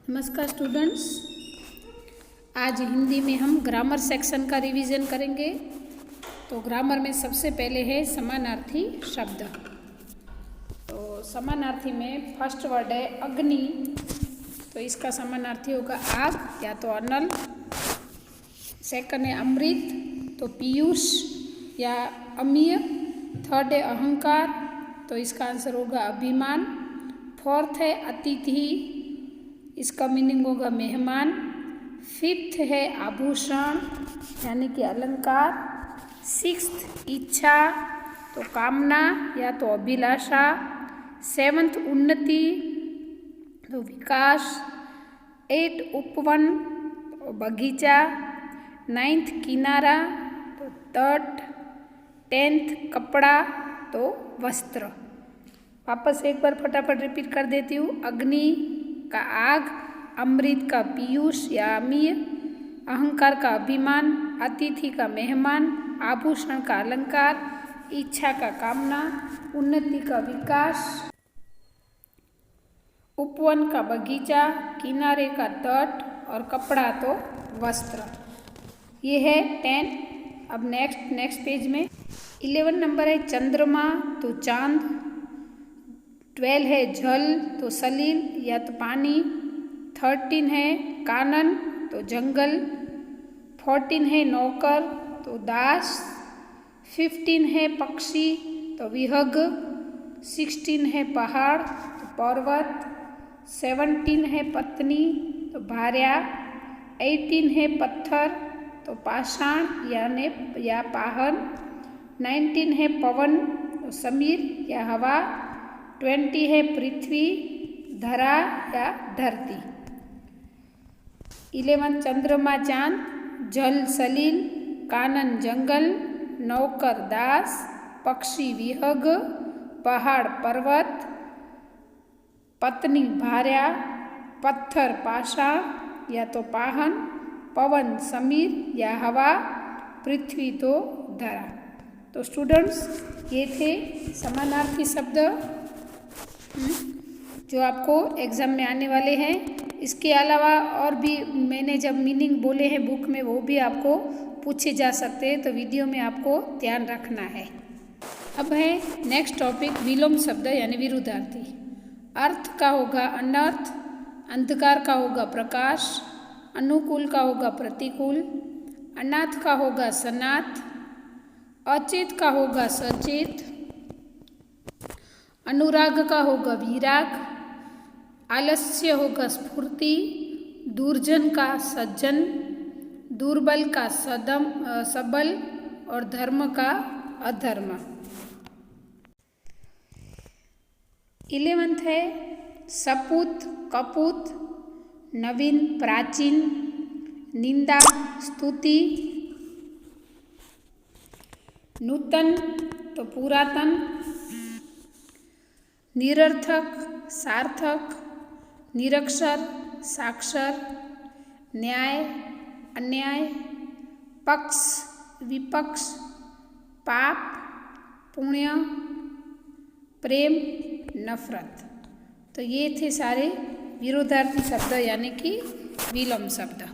नमस्कार स्टूडेंट्स, आज हिंदी में हम ग्रामर सेक्शन का रिवीजन करेंगे। तो ग्रामर में सबसे पहले है समानार्थी शब्द। तो समानार्थी में फर्स्ट वर्ड है अग्नि, तो इसका समानार्थी होगा आग या तो अनल। सेकंड है अमृत, तो पीयूष या अमीय। थर्ड है अहंकार, तो इसका आंसर होगा अभिमान। फोर्थ है अतिथि, इसका मीनिंग होगा मेहमान। फिफ्थ है आभूषण यानी कि अलंकार। सिक्स्थ इच्छा, तो कामना या तो अभिलाषा। सेवंथ उन्नति, तो विकास। एट उपवन, तो बगीचा। नाइन्थ किनारा, तो तट। टेंथ कपड़ा, तो वस्त्र। वापस एक बार फटाफट रिपीट कर देती हूँ। अग्नि का आग, अमृत का पीयूष या अमीय, अहंकार का अभिमान, अतिथि का मेहमान, आभूषण का अलंकार, इच्छा का कामना, उन्नति का विकास, उपवन का बगीचा, किनारे का तट और कपड़ा तो वस्त्र। ये है 10। अब नेक्स्ट पेज में 11 नंबर है चंद्रमा, तो चांद। 12 है जल, तो सलील या तो पानी। 13 है कानन, तो जंगल। 14 है नौकर, तो दास। 15 है पक्षी, तो विहग। 16 है पहाड़, तो पर्वत। 17 है पत्नी, तो भार्या। 18 है पत्थर, तो पाषाण या पाहन। 19 है पवन, तो समीर या हवा। 20 है पृथ्वी, धरा या धरती। 11 चंद्रमा चांद, जल सलील, कानन जंगल, नौकर दास, पक्षी विहग, पहाड़ पर्वत, पत्नी भार्या, पत्थर पाषाण या तो पाहन, पवन समीर या हवा, पृथ्वी तो धरा। तो स्टूडेंट्स, ये थे समानार्थी शब्द जो आपको एग्ज़ाम में आने वाले हैं। इसके अलावा और भी मैंने जब मीनिंग बोले हैं बुक में, वो भी आपको पूछे जा सकते हैं, तो वीडियो में आपको ध्यान रखना है। अब है नेक्स्ट टॉपिक विलोम शब्द यानी विरुद्धार्थी। अर्थ का होगा अनर्थ, अंधकार का होगा प्रकाश, अनुकूल का होगा प्रतिकूल, अनाथ का होगा सनाथ, अचेत का होगा सचेत, अनुराग का होगा विराग, आलस्य होगा स्फूर्ति, दुर्जन का सज्जन, दुर्बल का सबल और धर्म का अधर्म। 11th है सपूत कपूत, नवीन प्राचीन, निंदा स्तुति, नूतन तो पुरातन, निरर्थक सार्थक, निरक्षर साक्षर, न्याय अन्याय, पक्ष विपक्ष, पाप पुण्य, प्रेम नफरत। तो ये थे सारे विरोधार्थी शब्द यानी कि विलोम शब्द।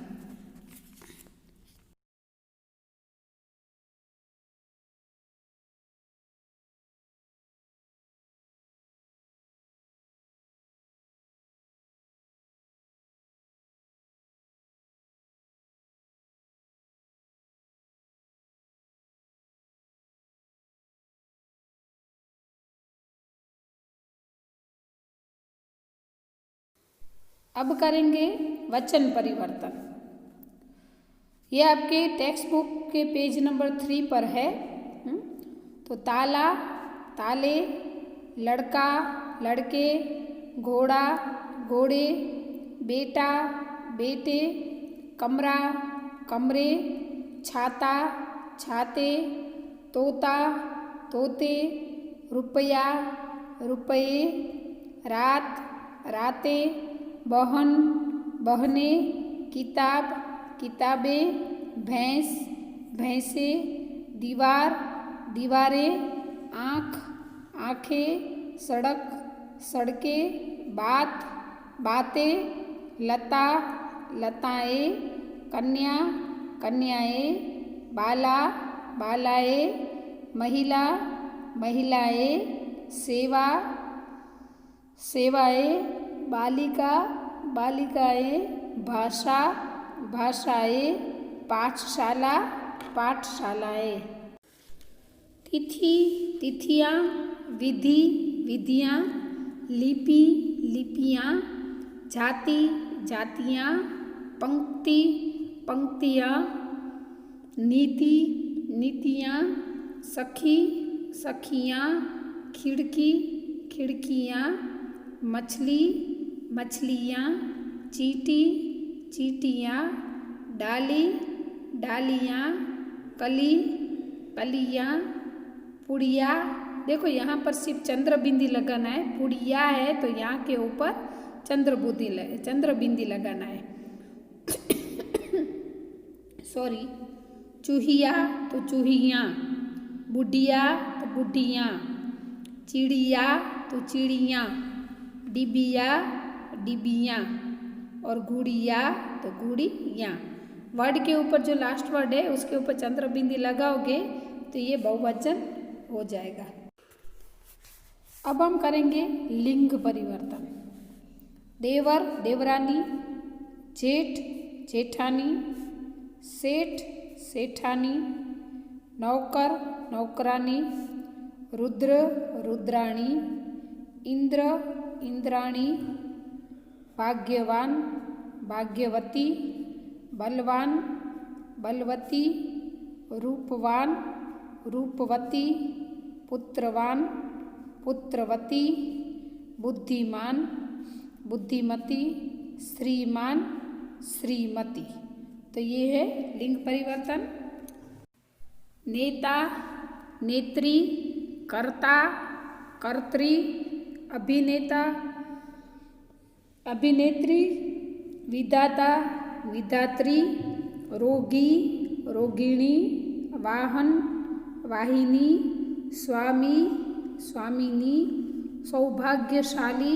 अब करेंगे वचन परिवर्तन। ये आपके टेक्स्ट बुक के पेज नंबर 3 पर है। तो ताला ताले, लड़का लड़के, घोड़ा घोड़े, बेटा बेटे, कमरा कमरे, छाता छाते, तोता तोते, रुपया रुपये, रात रातें, बहन बहने, किताब किताबें, भैंस भैंसे, दीवार दीवारें, आँख आँखें, सड़क सड़कें, बात बातें, लता लताएं, कन्या कन्याएं, बाला बालाएं, महिला महिलाएं, सेवा सेवाएं, बालिका बालिकाएं, भाषा भाषाएं, पाठशाला पाठशालाएं। तिथि तिथियाँ, विधि विधियाँ, लिपि लिपियाँ, जाति जातियाँ, पंक्ति पंक्तियाँ, नीति नीतियाँ, सखी सखियाँ, खिड़की खिड़कियाँ, मछली मछलियाँ, चींटी चींटियाँ, डाली डालियाँ, कली कलियाँ, पुड़िया। देखो यहाँ पर सिर्फ चंद्र बिंदी लगाना है, पुड़िया है तो यहाँ के ऊपर चंद्र बिंदी लगाना है। सॉरी, चूहिया तो चूहियाँ, बुढ़िया तो बुढ़ियाँ, चिड़िया तो चिड़ियाँ, डिबिया डिबियाँ और गुड़िया तो गुड़ियाँ। वर्ड के ऊपर जो लास्ट वर्ड है उसके ऊपर चंद्र बिंदी लगाओगे तो ये बहुवचन हो जाएगा। अब हम करेंगे लिंग परिवर्तन। देवर देवरानी, जेठ जेठानी, सेठ सेठानी, नौकर नौकरानी, रुद्र रुद्राणी, इंद्र इंद्राणी, भाग्यवान भाग्यवती, बलवान बलवती, रूपवान रूपवती, पुत्रवान पुत्रवती, बुद्धिमान बुद्धिमती, श्रीमान श्रीमती। तो ये है लिंग परिवर्तन। नेता नेत्री, कर्ता कर्त्री, अभिनेता अभिनेत्री, विधाता विधात्री, रोगी रोगिणी, वाहन वाहिनी, स्वामी स्वामिनी, सौभाग्यशाली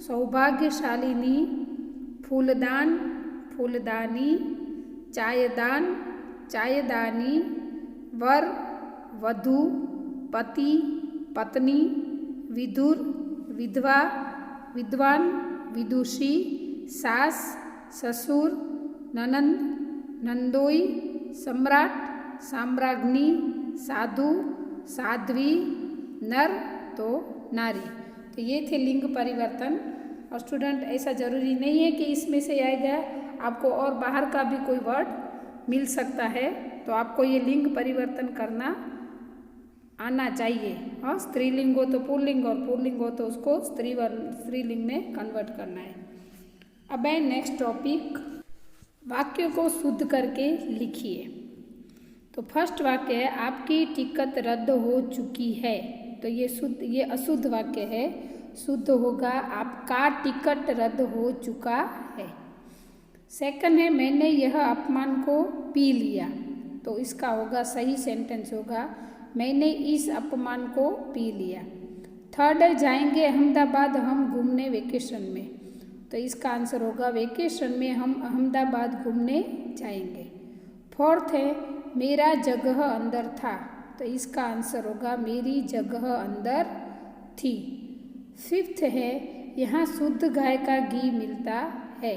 सौभाग्यशालिनी, फूलदान फूलदानी, चायदान चायदानी, वर वधू, पति पत्नी, विदुर विधवा, विद्वान विदुषी, सास ससुर, ननंद नंदोई, सम्राट साम्राज्ञी, साधु साध्वी, नर तो नारी। तो ये थे लिंग परिवर्तन। और स्टूडेंट ऐसा ज़रूरी नहीं है कि इसमें से आएगा, आपको और बाहर का भी कोई वर्ड मिल सकता है, तो आपको ये लिंग परिवर्तन करना आना चाहिए। हाँ, स्त्रीलिंग हो तो पुल्लिंग और पुल्लिंग हो तो उसको स्त्रीलिंग में कन्वर्ट करना है। अब है नेक्स्ट टॉपिक, वाक्यों को शुद्ध करके लिखिए। तो फर्स्ट वाक्य है, आपकी टिकट रद्द हो चुकी है। तो ये अशुद्ध वाक्य है, शुद्ध होगा आपका टिकट रद्द हो चुका है। सेकंड है, मैंने यह अपमान को पी लिया। तो इसका होगा सही सेंटेंस होगा, मैंने इस अपमान को पी लिया। थर्ड है, जाएंगे अहमदाबाद हम घूमने वेकेशन में। तो इसका आंसर होगा वेकेशन में हम अहमदाबाद घूमने जाएंगे। फोर्थ है, मेरा जगह अंदर था। तो इसका आंसर होगा मेरी जगह अंदर थी। फिफ्थ है, यहाँ शुद्ध गाय का घी मिलता है।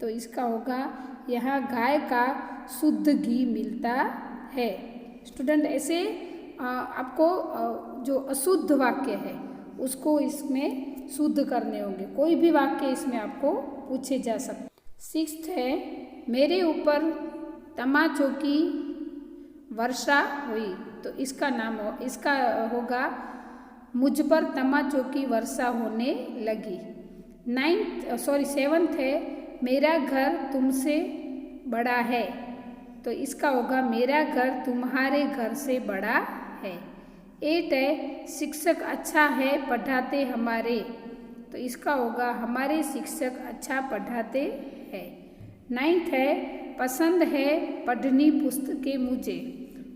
तो इसका होगा यहाँ गाय का शुद्ध घी मिलता है। स्टूडेंट ऐसे आपको जो अशुद्ध वाक्य है उसको इसमें शुद्ध करने होंगे। कोई भी वाक्य इसमें आपको पूछे जा सकते। सिक्स्थ है, मेरे ऊपर तमाचों की वर्षा हुई। तो इसका होगा मुझ पर तमाचों की वर्षा होने लगी। सेवंथ है, मेरा घर तुमसे बड़ा है। तो इसका होगा मेरा घर तुम्हारे घर से बड़ा है। 8 है, शिक्षक अच्छा है पढ़ाते हमारे। तो इसका होगा हमारे शिक्षक अच्छा पढ़ाते हैं। 9th है, पसंद है पढ़नी पुस्तकें मुझे।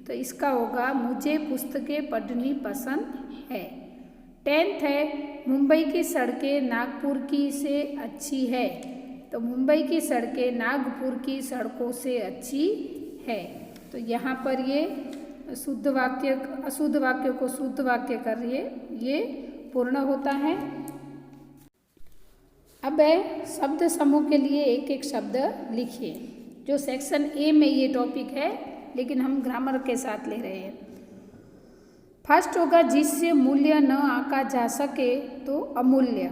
तो इसका होगा मुझे पुस्तकें पढ़नी पसंद है। 10th है, मुंबई की सड़कें नागपुर की से अच्छी है। तो मुंबई की सड़कें नागपुर की सड़कों से अच्छी है। तो यहाँ पर ये शुद्ध वाक्य अशुद्ध वाक्य को शुद्ध वाक्य कर ये पूर्ण होता है। अब शब्द समूह के लिए एक एक शब्द लिखिए। जो सेक्शन ए में ये टॉपिक है, लेकिन हम ग्रामर के साथ ले रहे हैं। फर्स्ट होगा जिससे मूल्य न आंका जा सके तो अमूल्य।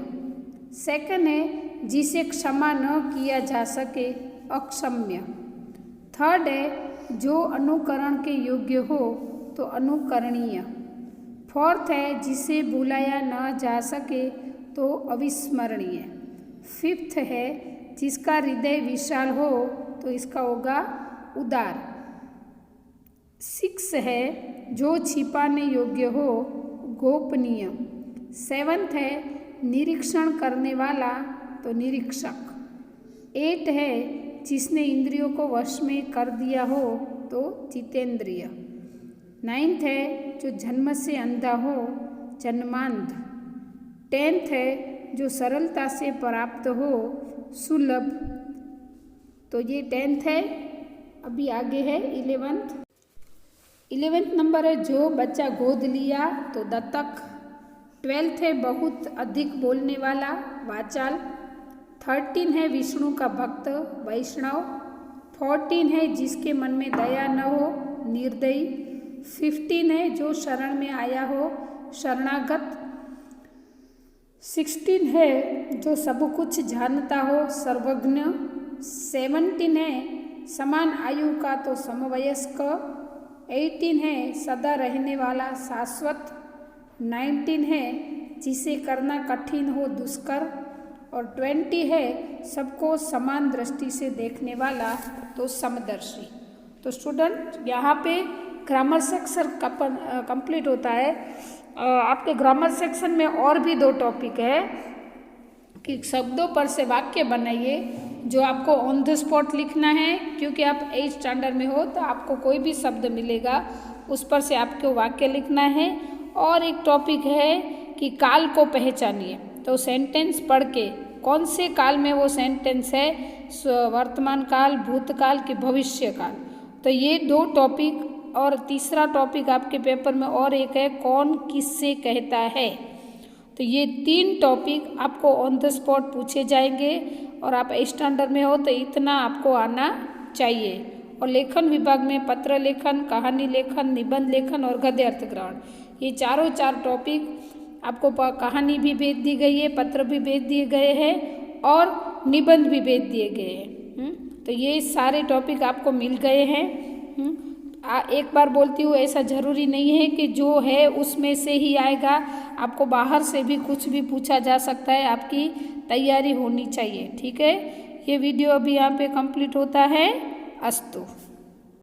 सेकंड है जिसे क्षमा न किया जा सके अक्षम्य। थर्ड है जो अनुकरण के योग्य हो तो अनुकरणीय। फोर्थ है जिसे बुलाया न जा सके तो अविस्मरणीय। फिफ्थ है जिसका हृदय विशाल हो तो इसका होगा उदार। सिक्स है जो छिपाने योग्य हो गोपनीय। सेवंथ है निरीक्षण करने वाला तो निरीक्षक। 8 है जिसने इंद्रियों को वश में कर दिया हो तो जितेंद्रिय। 9th है जो जन्म से अंधा हो जन्मांध। 10th है जो सरलता से प्राप्त हो सुलभ। तो ये 10th है। अभी आगे है 11th नंबर है जो बच्चा गोद लिया तो दत्तक। 12th है बहुत अधिक बोलने वाला वाचाल। 13 है विष्णु का भक्त वैष्णव। 14 है जिसके मन में दया न हो निर्दयी। 15 है जो शरण में आया हो शरणागत। 16 है जो सब कुछ जानता हो सर्वज्ञ। 17 है समान आयु का तो समवयस्क। 18 है सदा रहने वाला शाश्वत। 19 है जिसे करना कठिन हो दुष्कर। और 20 है सबको समान दृष्टि से देखने वाला तो समदर्शी। तो स्टूडेंट यहाँ पे ग्रामर सेक्शन कंप्लीट होता है। आपके ग्रामर सेक्शन में और भी 2 टॉपिक है कि शब्दों पर से वाक्य बनाइए, जो आपको ऑन द स्पॉट लिखना है, क्योंकि आप 8th स्टैंडर्ड में हो तो आपको कोई भी शब्द मिलेगा उस पर से आपको वाक्य लिखना है। और एक टॉपिक है कि काल को पहचानिए, तो सेंटेंस पढ़ के कौन से काल में वो सेंटेंस है, वर्तमान काल, भूतकाल कि भविष्य काल। तो ये 2 टॉपिक। और तीसरा टॉपिक आपके पेपर में और एक है कौन किससे कहता है। तो ये 3 टॉपिक आपको ऑन द स्पॉट पूछे जाएंगे और आप 8th स्टैंडर्ड में हो तो इतना आपको आना चाहिए। और लेखन विभाग में पत्र लेखन, कहानी लेखन, निबंध लेखन और गद्य अर्थ ग्रहण, ये चारों 4 टॉपिक आपको कहानी भी भेज दी गई है, पत्र भी भेज दिए गए हैं और निबंध भी भेज दिए गए हैं। तो ये सारे टॉपिक आपको मिल गए हैं। एक बार बोलती हूँ, ऐसा ज़रूरी नहीं है कि जो है उसमें से ही आएगा, आपको बाहर से भी कुछ भी पूछा जा सकता है, आपकी तैयारी होनी चाहिए। ठीक है, ये वीडियो अभी यहाँ पे कंप्लीट होता है। अस्तु।